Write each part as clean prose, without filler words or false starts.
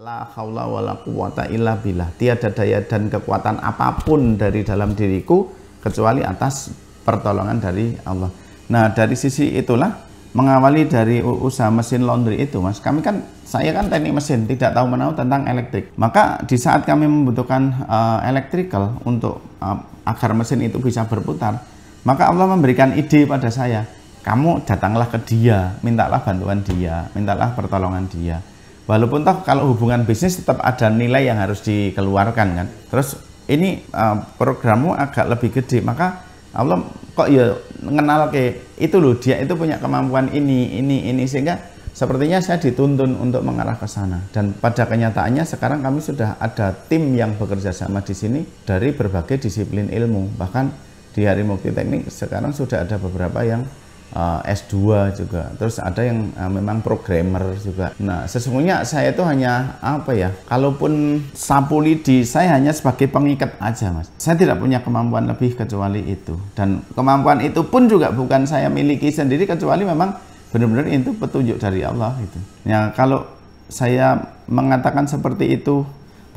La haula wala quwata illa billah. Tiada daya dan kekuatan apapun dari dalam diriku kecuali atas pertolongan dari Allah. Nah, dari sisi itulah mengawali dari usaha mesin laundry itu, Mas. Saya kan teknik mesin, tidak tahu menahu tentang elektrik. Maka di saat kami membutuhkan electrical untuk agar mesin itu bisa berputar, maka Allah memberikan ide pada saya. Kamu datanglah ke dia, mintalah bantuan dia, mintalah pertolongan dia. Walaupun toh kalau hubungan bisnis tetap ada nilai yang harus dikeluarkan kan. Terus ini programmu agak lebih gede, maka Allah kok ya mengenal ke itu loh, dia itu punya kemampuan ini sehingga sepertinya saya dituntun untuk mengarah ke sana. Dan pada kenyataannya sekarang kami sudah ada tim yang bekerja sama di sini dari berbagai disiplin ilmu. Bahkan di Hari Mukti Teknik sekarang sudah ada beberapa yang S2 juga, terus ada yang memang programmer juga. Nah, sesungguhnya saya itu hanya kalaupun sapu lidi, saya hanya sebagai pengikat aja, Mas. Saya tidak punya kemampuan lebih kecuali itu, dan kemampuan itu pun juga bukan saya miliki sendiri, kecuali memang benar-benar itu petunjuk dari Allah itu. Ya, kalau saya mengatakan seperti itu,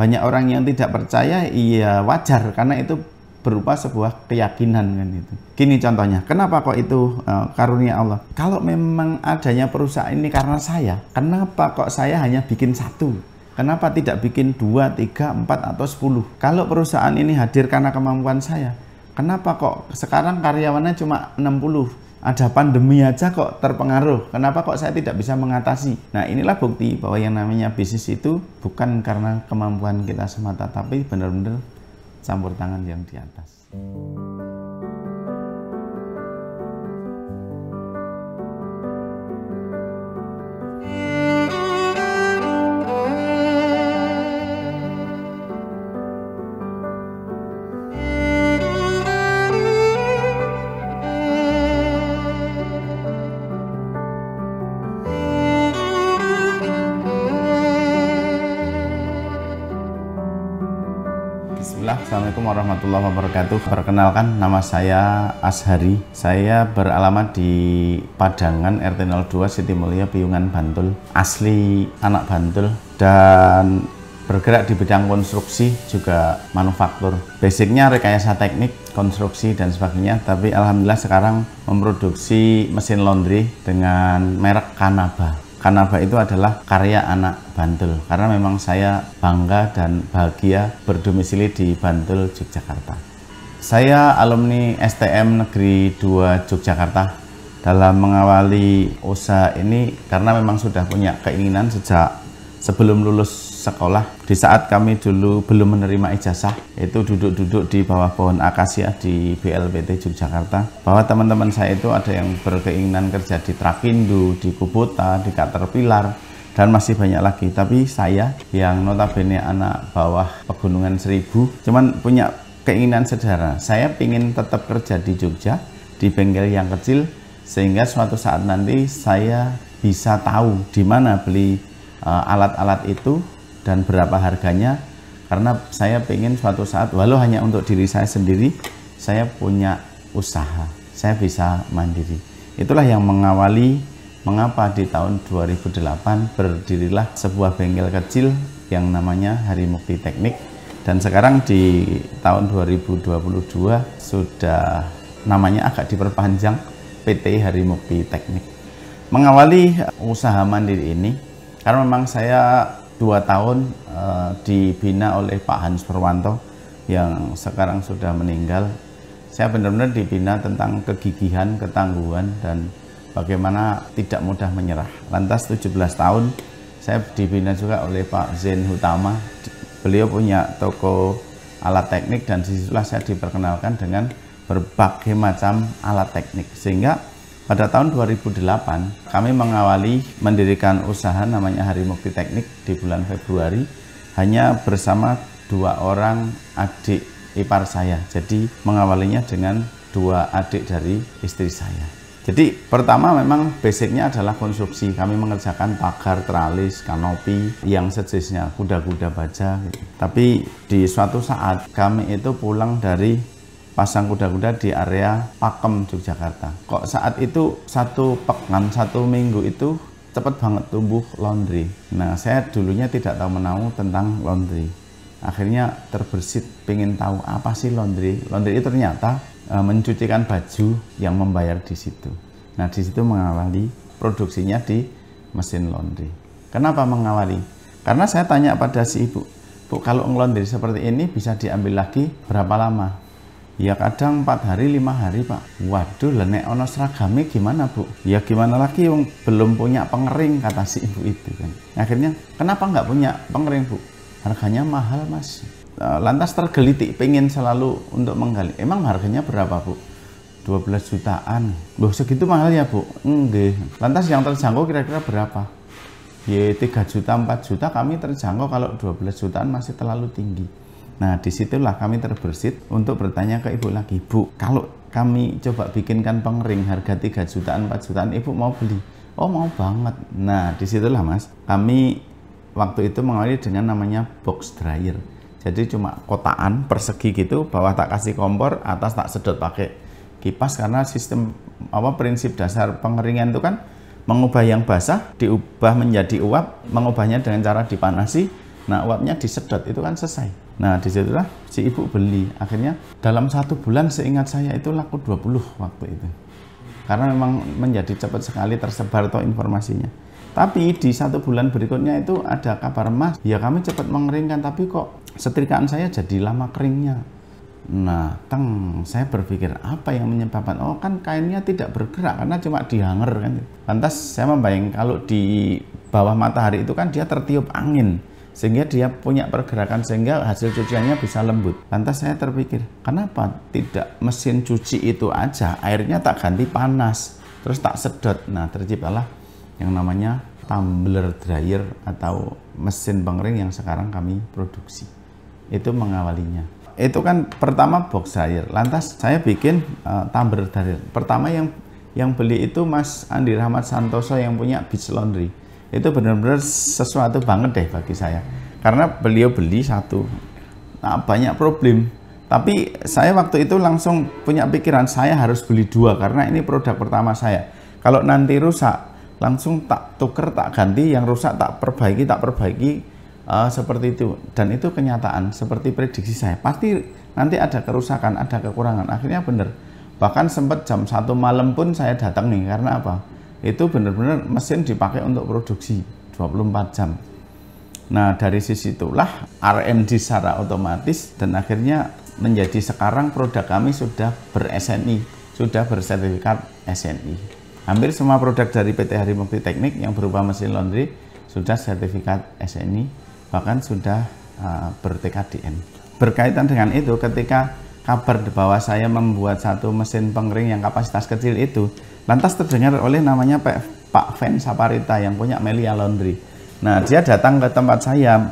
banyak orang yang tidak percaya, iya wajar, karena itu berupa sebuah keyakinan kan itu. Gini contohnya, kenapa kok itu karunia Allah? Kalau memang adanya perusahaan ini karena saya, kenapa kok saya hanya bikin satu? Kenapa tidak bikin 2, 3, 4, atau 10? Kalau perusahaan ini hadir karena kemampuan saya, kenapa kok sekarang karyawannya cuma 60? Ada pandemi aja kok terpengaruh. Kenapa kok saya tidak bisa mengatasi? Nah, inilah bukti bahwa yang namanya bisnis itu bukan karena kemampuan kita semata, tapi benar-benar campur tangan yang di atas. Assalamualaikum warahmatullahi wabarakatuh. Perkenalkan, nama saya Ashari. Saya beralamat di Padangan, RT 02, Siti Mulia, Piungan, Bantul. Asli anak Bantul dan bergerak di bidang konstruksi juga manufaktur. Basicnya rekayasa teknik, konstruksi dan sebagainya. Tapi alhamdulillah sekarang memproduksi mesin laundry dengan merek Kanaba. Kanaba itu adalah karya anak Bantul, karena memang saya bangga dan bahagia berdomisili di Bantul, Yogyakarta. Saya alumni STM Negeri 2 Yogyakarta. Dalam mengawali usaha ini karena memang sudah punya keinginan sejak sebelum lulus sekolah. Di saat kami dulu belum menerima ijazah, itu duduk-duduk di bawah pohon akasia di BLPT Yogyakarta, bahwa teman-teman saya itu ada yang berkeinginan kerja di Trakindo, di Kubota, di Caterpillar, dan masih banyak lagi. Tapi saya yang notabene anak bawah Pegunungan Seribu, cuman punya keinginan sederhana. Saya ingin tetap kerja di Jogja, di bengkel yang kecil, sehingga suatu saat nanti saya bisa tahu di mana beli alat-alat itu dan berapa harganya, karena saya pengen suatu saat, walau hanya untuk diri saya sendiri, saya punya usaha, saya bisa mandiri. Itulah yang mengawali mengapa di tahun 2008 berdirilah sebuah bengkel kecil yang namanya Hari Mukti Teknik, dan sekarang di tahun 2022 sudah namanya agak diperpanjang, PT Hari Mukti Teknik. Mengawali usaha mandiri ini karena memang saya 2 tahun dibina oleh Pak Hans Purwanto yang sekarang sudah meninggal. Saya benar-benar dibina tentang kegigihan, ketangguhan, dan bagaimana tidak mudah menyerah. Lantas 17 tahun saya dibina juga oleh Pak Zen Hutama. Beliau punya toko alat teknik, dan disitulah saya diperkenalkan dengan berbagai macam alat teknik. Sehingga pada tahun 2008 kami mengawali mendirikan usaha namanya Hari Mukti Teknik di bulan Februari, hanya bersama 2 orang adik ipar saya. Jadi mengawalinya dengan 2 adik dari istri saya. Jadi pertama memang basicnya adalah konstruksi. Kami mengerjakan pagar, tralis, kanopi, yang sejenisnya, kuda-kuda baja gitu. Tapi di suatu saat kami itu pulang dari pasang kuda-kuda di area Pakem, Yogyakarta. Kok saat itu 1 pekan, 1 minggu itu cepat banget tumbuh laundry. Nah, saya dulunya tidak tahu menahu tentang laundry. Akhirnya terbersit pengen tahu apa sih laundry. Laundry itu ternyata mencucikan baju yang membayar di situ. Nah, di situ mengawali produksinya di mesin laundry. Kenapa mengawali? Karena saya tanya pada si ibu, Bu, kalau ngelondri seperti ini bisa diambil lagi berapa lama? Ya kadang 4 hari, 5 hari, Pak. Waduh, lenek ono seragame gimana, Bu? Ya gimana lagi yang belum punya pengering, kata si ibu itu kan. Akhirnya, kenapa nggak punya pengering, Bu? Harganya mahal, Mas. Lantas tergelitik, pengen selalu untuk menggali. Emang harganya berapa, Bu? 12 jutaan. Loh, segitu mahal ya, Bu? Enggak. Lantas yang terjangkau kira-kira berapa? Ya 3 juta, 4 juta kami terjangkau, kalau 12 jutaan masih terlalu tinggi. Nah, disitulah kami terbersit untuk bertanya ke ibu lagi, Bu, kalau kami coba bikinkan pengering harga 3 jutaan, 4 jutaan, ibu mau beli? Oh, mau banget. Nah, disitulah Mas, kami waktu itu mengawali dengan namanya box dryer. Jadi cuma kotaan persegi gitu, bawah tak kasih kompor, atas tak sedot pakai kipas, karena sistem prinsip dasar pengeringan itu kan mengubah yang basah diubah menjadi uap, mengubahnya dengan cara dipanasi. Nah, uapnya disedot, itu kan selesai. Nah, disitulah si ibu beli. Akhirnya dalam 1 bulan seingat saya itu laku 20 waktu itu. Karena memang menjadi cepat sekali tersebar toh informasinya. Tapi di 1 bulan berikutnya itu ada kabar, Mas, ya kami cepat mengeringkan, tapi kok setrikaan saya jadi lama keringnya. Nah, saya berpikir apa yang menyebabkan? Oh, kan kainnya tidak bergerak karena cuma dihanger kan. Lantas saya membayangkan kalau di bawah matahari itu kan dia tertiup angin, sehingga dia punya pergerakan, sehingga hasil cuciannya bisa lembut. Lantas saya terpikir, kenapa tidak mesin cuci itu aja, airnya tak ganti panas, terus tak sedot. Nah, terciptalah yang namanya tumbler dryer atau mesin pengering yang sekarang kami produksi. Itu mengawalinya. Itu kan pertama box dryer, lantas saya bikin tumbler dryer. Pertama yang beli itu Mas Andi Rahmat Santoso yang punya Beach Laundry. Itu benar-benar sesuatu banget deh bagi saya, karena beliau beli 1, nah, banyak problem, tapi saya waktu itu langsung punya pikiran saya harus beli 2 karena ini produk pertama saya. Kalau nanti rusak langsung tak tuker, tak ganti, yang rusak tak perbaiki seperti itu. Dan itu kenyataan seperti prediksi saya, pasti nanti ada kerusakan, ada kekurangan. Akhirnya bener, bahkan sempat jam 1 malam pun saya datang nih, karena apa? Itu benar-benar mesin dipakai untuk produksi 24 jam. Nah, dari sisi itulah R&D secara otomatis, dan akhirnya menjadi sekarang produk kami sudah ber-SNI, sudah bersertifikat SNI. Hampir semua produk dari PT Harimukti Teknik yang berupa mesin laundry sudah sertifikat SNI, bahkan sudah ber-TKDN. Berkaitan dengan itu, ketika kabar bahwa saya membuat 1 mesin pengering yang kapasitas kecil itu, lantas terdengar oleh namanya Pak Fen Saparita yang punya Melia Laundry. Nah, dia datang ke tempat saya,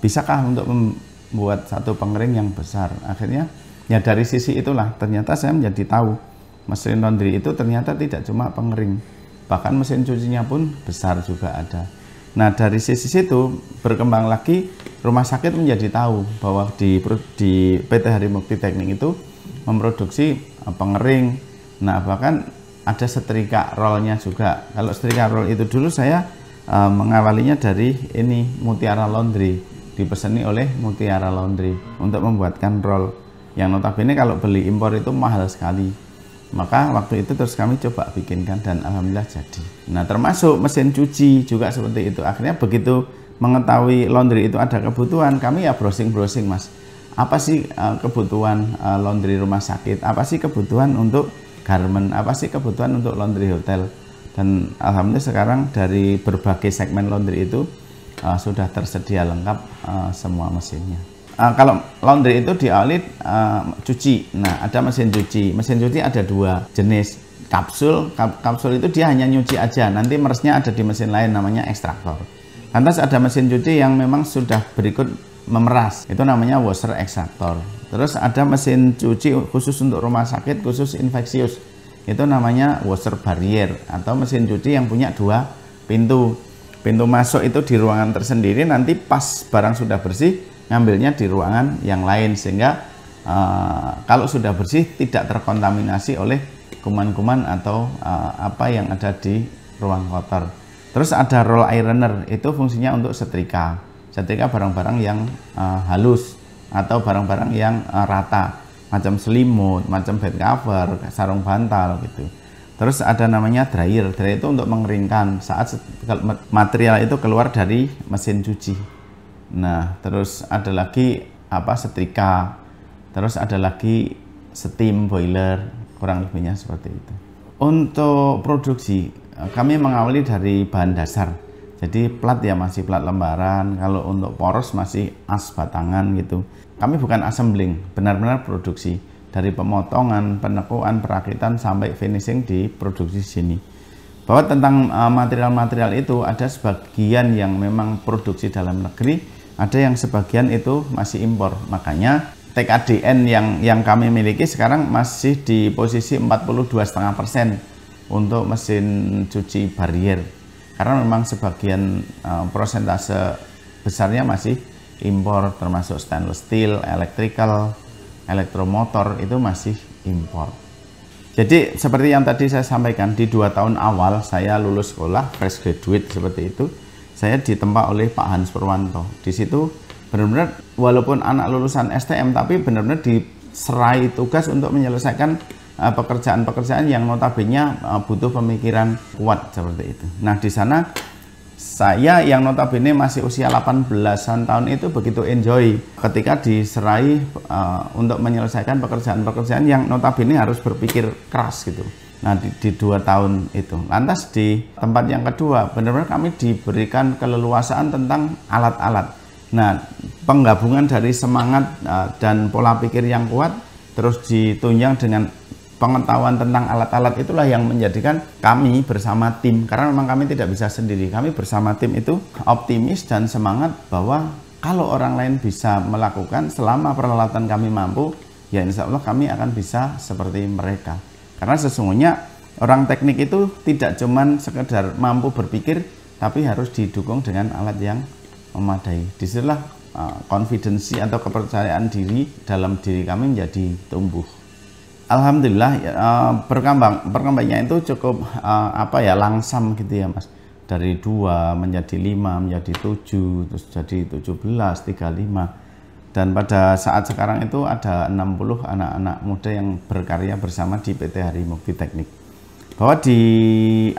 bisakah untuk membuat 1 pengering yang besar? Akhirnya, ya dari sisi itulah, ternyata saya menjadi tahu, mesin laundry itu ternyata tidak cuma pengering, bahkan mesin cucinya pun besar juga ada. Nah, dari sisi situ berkembang lagi, rumah sakit menjadi tahu bahwa di PT Harimukti Teknik itu memproduksi pengering. Nah, bahkan ada setrika rollnya juga. Kalau setrika roll itu dulu saya mengawalinya dari ini, Mutiara Laundry, dipeseni oleh Mutiara Laundry untuk membuatkan roll yang notabene kalau beli impor itu mahal sekali. Maka waktu itu terus kami coba bikinkan dan alhamdulillah jadi. Nah, termasuk mesin cuci juga seperti itu. Akhirnya begitu mengetahui laundry itu ada kebutuhan, kami ya browsing-browsing, Mas. Apa sih kebutuhan laundry rumah sakit? Apa sih kebutuhan untuk garment? Apa sih kebutuhan untuk laundry hotel? Dan alhamdulillah sekarang dari berbagai segmen laundry itu sudah tersedia lengkap semua mesinnya. Kalau laundry itu diawali cuci. Nah, ada mesin cuci. Mesin cuci ada 2 jenis. Kapsul itu dia hanya nyuci aja. Nanti meresnya ada di mesin lain namanya ekstraktor. Lantas ada mesin cuci yang memang sudah berikut memeras. Itu namanya washer ekstraktor. Terus ada mesin cuci khusus untuk rumah sakit, khusus infeksius. Itu namanya washer barrier, atau mesin cuci yang punya 2 pintu. Pintu masuk itu di ruangan tersendiri, nanti pas barang sudah bersih ngambilnya di ruangan yang lain, sehingga kalau sudah bersih tidak terkontaminasi oleh kuman-kuman atau apa yang ada di ruang kotor. Terus ada roll ironer, itu fungsinya untuk setrika barang-barang yang halus atau barang-barang yang rata, macam selimut, macam bed cover, sarung bantal gitu. Terus ada namanya dryer itu untuk mengeringkan saat material itu keluar dari mesin cuci. Nah, terus ada lagi setrika, terus ada lagi steam boiler, kurang lebihnya seperti itu. Untuk produksi kami mengawali dari bahan dasar, jadi plat ya masih plat lembaran, kalau untuk poros masih as batangan gitu. Kami bukan assembling, benar-benar produksi dari pemotongan, penekuan, perakitan sampai finishing di produksi sini. Bahwa tentang material-material itu ada sebagian yang memang produksi dalam negeri, ada yang sebagian itu masih impor. Makanya TKDN yang kami miliki sekarang masih di posisi 42,5% untuk mesin cuci barrier, karena memang sebagian persentase besarnya masih impor, termasuk stainless steel, electrical, elektromotor itu masih impor. Jadi seperti yang tadi saya sampaikan, di 2 tahun awal saya lulus sekolah, fresh graduate seperti itu, saya ditempa oleh Pak Hans Purwanto. Di situ benar-benar walaupun anak lulusan STM, tapi benar-benar diserai tugas untuk menyelesaikan pekerjaan-pekerjaan yang notabene butuh pemikiran kuat seperti itu. Nah, di sana saya yang notabene masih usia 18-an tahun itu begitu enjoy ketika diserai untuk menyelesaikan pekerjaan-pekerjaan yang notabene harus berpikir keras gitu. Nah, di 2 tahun itu. Lantas di tempat yang kedua, benar-benar kami diberikan keleluasaan tentang alat-alat. Nah, penggabungan dari semangat dan pola pikir yang kuat terus ditunjang dengan pengetahuan tentang alat-alat, itulah yang menjadikan kami bersama tim, karena memang kami tidak bisa sendiri. Kami bersama tim itu optimis dan semangat bahwa kalau orang lain bisa melakukan selama peralatan kami mampu, ya insya Allah kami akan bisa seperti mereka. Karena sesungguhnya orang teknik itu tidak cuman sekedar mampu berpikir, tapi harus didukung dengan alat yang memadai. Disitulah confidence atau kepercayaan diri dalam diri kami menjadi tumbuh. Alhamdulillah perkembangannya itu cukup langsam gitu ya Mas. Dari 2 menjadi 5, menjadi 7, terus jadi 17, 35. Dan pada saat sekarang itu ada 60 anak-anak muda yang berkarya bersama di PT Hari Mukti Teknik. Bahwa di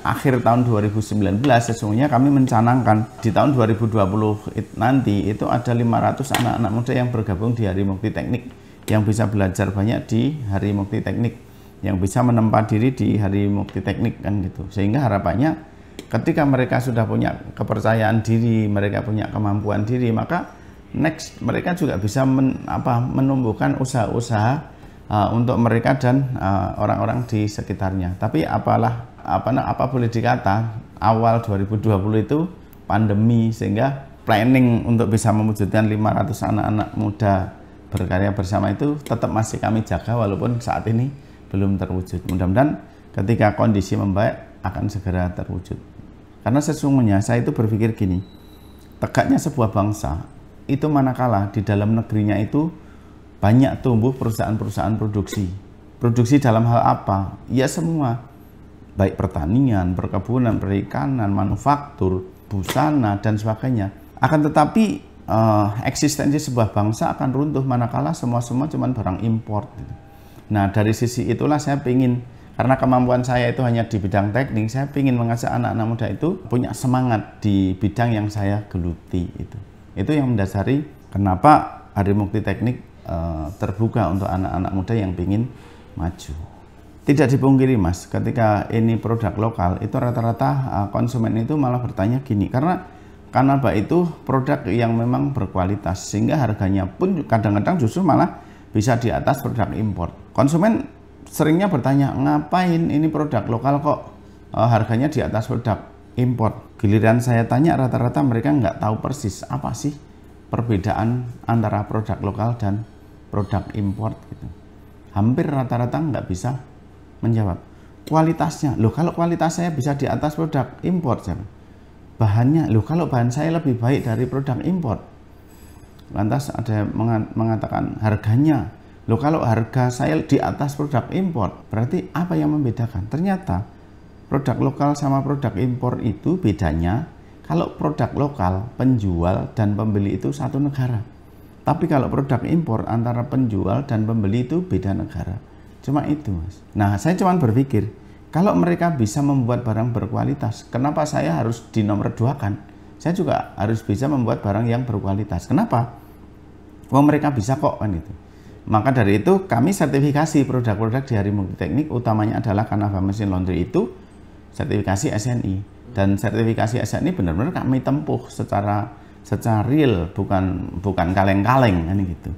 akhir tahun 2019 sesungguhnya kami mencanangkan di tahun 2020 nanti itu ada 500 anak-anak muda yang bergabung di Hari Mukti Teknik, yang bisa belajar banyak di Hari Mukti Teknik, yang bisa menempa diri di Hari Mukti Teknik kan gitu. Sehingga harapannya ketika mereka sudah punya kepercayaan diri, mereka punya kemampuan diri, maka next mereka juga bisa menumbuhkan usaha-usaha untuk mereka dan orang-orang di sekitarnya. Tapi apa boleh dikata, awal 2020 itu pandemi, sehingga planning untuk bisa mewujudkan 500 anak-anak muda berkarya bersama itu tetap masih kami jaga walaupun saat ini belum terwujud. Mudah-mudahan ketika kondisi membaik akan segera terwujud. Karena sesungguhnya saya itu berpikir gini, tegaknya sebuah bangsa itu manakala di dalam negerinya itu banyak tumbuh perusahaan-perusahaan produksi. Produksi dalam hal apa? Ya semua, baik pertanian, perkebunan, perikanan, manufaktur, busana dan sebagainya. Akan tetapi eksistensi sebuah bangsa akan runtuh manakala semua cuma barang import. Nah, dari sisi itulah saya ingin, karena kemampuan saya itu hanya di bidang teknik, saya ingin mengajak anak-anak muda itu punya semangat di bidang yang saya geluti itu. Itu yang mendasari kenapa Hari Mukti Teknik terbuka untuk anak-anak muda yang ingin maju. Tidak dipungkiri Mas, ketika ini produk lokal itu rata-rata konsumen itu malah bertanya gini, karena Kanaba itu produk yang memang berkualitas, sehingga harganya pun kadang-kadang justru malah bisa di atas produk impor. Konsumen seringnya bertanya, ngapain ini produk lokal kok harganya di atas produk impor? Giliran saya tanya, rata-rata mereka nggak tahu persis apa sih perbedaan antara produk lokal dan produk impor gitu. Hampir rata-rata nggak bisa menjawab. Kualitasnya, loh kalau kualitas saya bisa di atas produk impor, bahannya, loh kalau bahan saya lebih baik dari produk impor. Lantas ada yang mengatakan harganya, loh kalau harga saya di atas produk impor, berarti apa yang membedakan? Ternyata Produk lokal sama produk impor itu bedanya, kalau produk lokal, penjual dan pembeli itu satu negara. Tapi kalau produk impor antara penjual dan pembeli itu beda negara. Cuma itu, Mas. Nah, saya cuma berpikir, kalau mereka bisa membuat barang berkualitas, kenapa saya harus dinomor duakan? Saya juga harus bisa membuat barang yang berkualitas. Kenapa? Wah, mereka bisa kok, kan itu. Maka dari itu kami sertifikasi produk-produk di Hari Multiteknik, utamanya adalah Kanava Mesin Laundry itu sertifikasi SNI. Dan sertifikasi SNI benar-benar kami tempuh secara real, bukan kaleng-kaleng, kan gitu.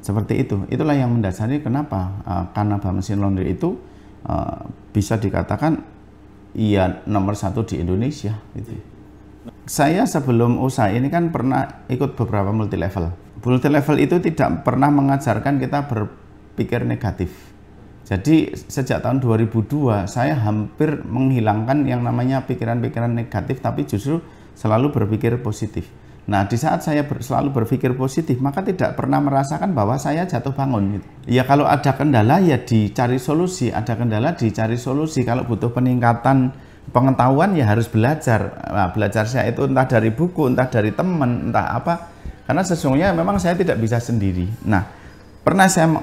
Seperti itu. Itulah yang mendasari kenapa Kanava Mesin Laundry itu bisa dikatakan iya nomor 1 di Indonesia gitu. Saya sebelum usaha ini kan pernah ikut beberapa multi level. Multi level itu tidak pernah mengajarkan kita berpikir negatif. Jadi sejak tahun 2002 saya hampir menghilangkan yang namanya pikiran-pikiran negatif, tapi justru selalu berpikir positif. Nah, di saat saya selalu berpikir positif, maka tidak pernah merasakan bahwa saya jatuh bangun gitu. Ya kalau ada kendala ya dicari solusi, ada kendala dicari solusi. Kalau butuh peningkatan pengetahuan ya harus belajar. Nah, belajar saya itu entah dari buku, entah dari teman, entah apa. Karena sesungguhnya memang saya tidak bisa sendiri. Nah, pernah saya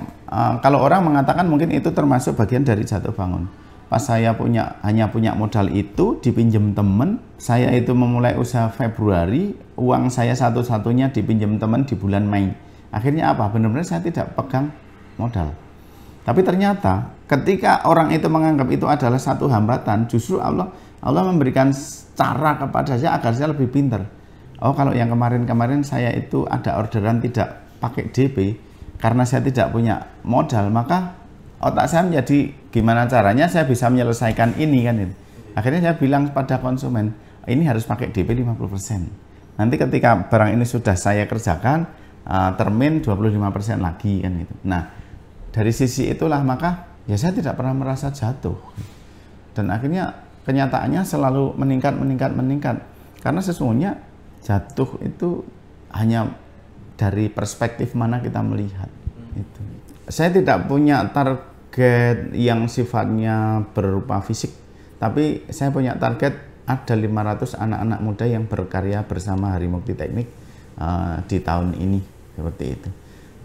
kalau orang mengatakan mungkin itu termasuk bagian dari jatuh bangun. Pas saya hanya punya modal itu, dipinjam teman, saya itu memulai usaha Februari, uang saya satu-satunya dipinjam teman di bulan Mei. Akhirnya apa? Benar-benar saya tidak pegang modal. Tapi ternyata ketika orang itu menganggap itu adalah satu hambatan, justru Allah memberikan cara kepada saya agar saya lebih pintar. Oh, kalau yang kemarin-kemarin saya itu ada orderan tidak pakai DP karena saya tidak punya modal, maka otak saya menjadi gimana caranya saya bisa menyelesaikan ini kan itu. Akhirnya saya bilang pada konsumen, ini harus pakai DP 50%. Nanti ketika barang ini sudah saya kerjakan, termin 25% lagi kan itu. Nah, dari sisi itulah maka ya saya tidak pernah merasa jatuh. Dan akhirnya kenyataannya selalu meningkat. Karena sesungguhnya jatuh itu hanya dari perspektif mana kita melihat. Itu. Saya tidak punya target yang sifatnya berupa fisik, tapi saya punya target ada 500 anak-anak muda yang berkarya bersama Hari Multiteknik di tahun ini, seperti itu.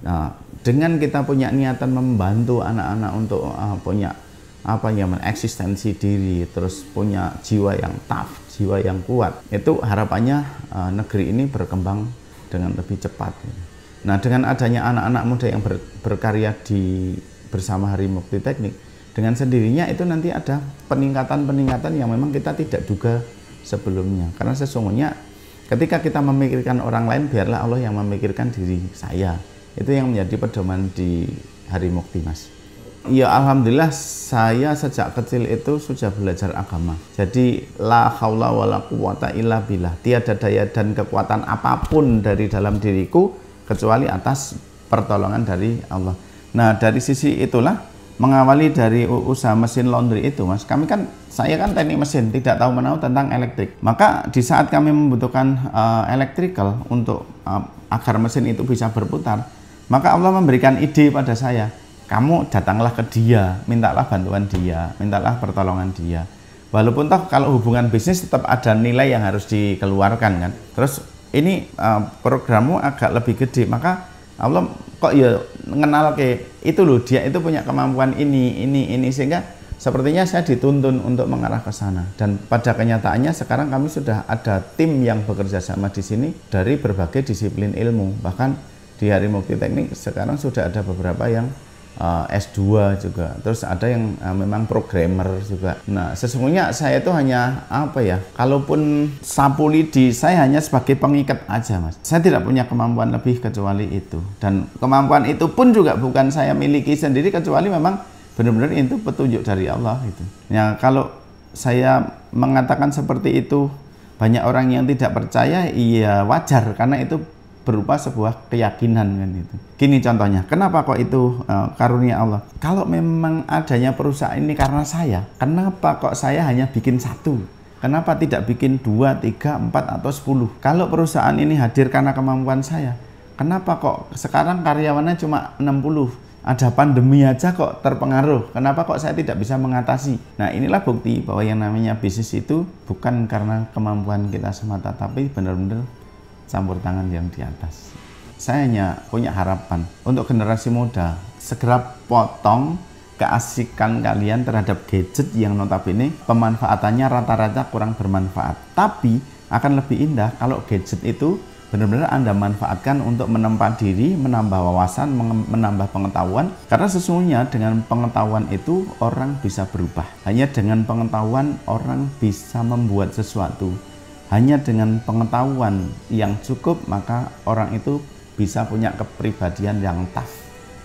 Nah, dengan kita punya niatan membantu anak-anak untuk punya eksistensi diri, terus punya jiwa yang tough, jiwa yang kuat, itu harapannya negeri ini berkembang dengan lebih cepat. Nah, dengan adanya anak-anak muda yang berkarya bersama Hari Multiteknik, dengan sendirinya itu nanti ada peningkatan yang memang kita tidak duga sebelumnya. Karena sesungguhnya ketika kita memikirkan orang lain, biarlah Allah yang memikirkan diri saya. Itu yang menjadi pedoman di Hari Mukti, Mas. Ya, alhamdulillah saya sejak kecil itu sudah belajar agama. Jadi la haula wala quwata illa billah. Tiada daya dan kekuatan apapun dari dalam diriku kecuali atas pertolongan dari Allah. Nah, dari sisi itulah mengawali dari usaha mesin laundry itu, Mas. Saya kan teknik mesin, tidak tahu menahu tentang elektrik. Maka di saat kami membutuhkan electrical untuk agar mesin itu bisa berputar, maka Allah memberikan ide pada saya. Kamu datanglah ke dia, mintalah bantuan dia, mintalah pertolongan dia. Walaupun toh kalau hubungan bisnis tetap ada nilai yang harus dikeluarkan kan. Terus ini programmu agak lebih gede, maka Allah kok ya mengenal ke itu loh, dia itu punya kemampuan ini sehingga sepertinya saya dituntun untuk mengarah ke sana. Dan pada kenyataannya sekarang kami sudah ada tim yang bekerja sama di sini dari berbagai disiplin ilmu. Bahkan di Hari Multiteknik sekarang sudah ada beberapa yang S2 juga, terus ada yang memang programmer juga. Nah, sesungguhnya saya itu hanya kalaupun sapu lidi, saya hanya sebagai pengikat aja, Mas. Saya tidak punya kemampuan lebih kecuali itu, dan kemampuan itu pun juga bukan saya miliki sendiri, kecuali memang benar-benar itu petunjuk dari Allah itu. Ya, kalau saya mengatakan seperti itu, banyak orang yang tidak percaya, iya wajar, karena itu berupa sebuah keyakinan kan itu. Gini contohnya, kenapa kok itu karunia Allah? Kalau memang adanya perusahaan ini karena saya, kenapa kok saya hanya bikin 1? Kenapa tidak bikin 2, 3, 4 atau 10? Kalau perusahaan ini hadir karena kemampuan saya, kenapa kok sekarang karyawannya cuma 60? Ada pandemi aja kok terpengaruh. Kenapa kok saya tidak bisa mengatasi? Nah, inilah bukti bahwa yang namanya bisnis itu bukan karena kemampuan kita semata, tapi benar-benar campur tangan yang di atas. Saya hanya punya harapan untuk generasi muda, segera potong keasikan kalian terhadap gadget yang notabene pemanfaatannya rata-rata kurang bermanfaat. Tapi akan lebih indah kalau gadget itu benar-benar Anda manfaatkan untuk menempa diri, menambah wawasan, menambah pengetahuan. Karena sesungguhnya dengan pengetahuan itu orang bisa berubah. Hanya dengan pengetahuan orang bisa membuat sesuatu. Hanya dengan pengetahuan yang cukup maka orang itu bisa punya kepribadian yang tough,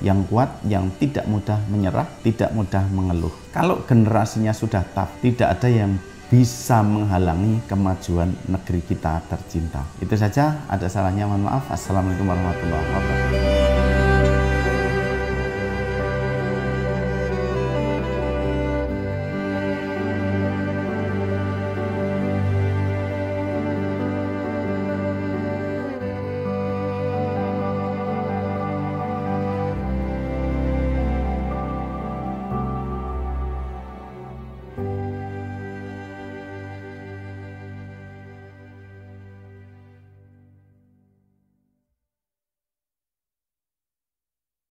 yang kuat, yang tidak mudah menyerah, tidak mudah mengeluh. Kalau generasinya sudah tough, tidak ada yang bisa menghalangi kemajuan negeri kita tercinta. Itu saja, ada salahnya mohon maaf. Assalamualaikum warahmatullahi wabarakatuh.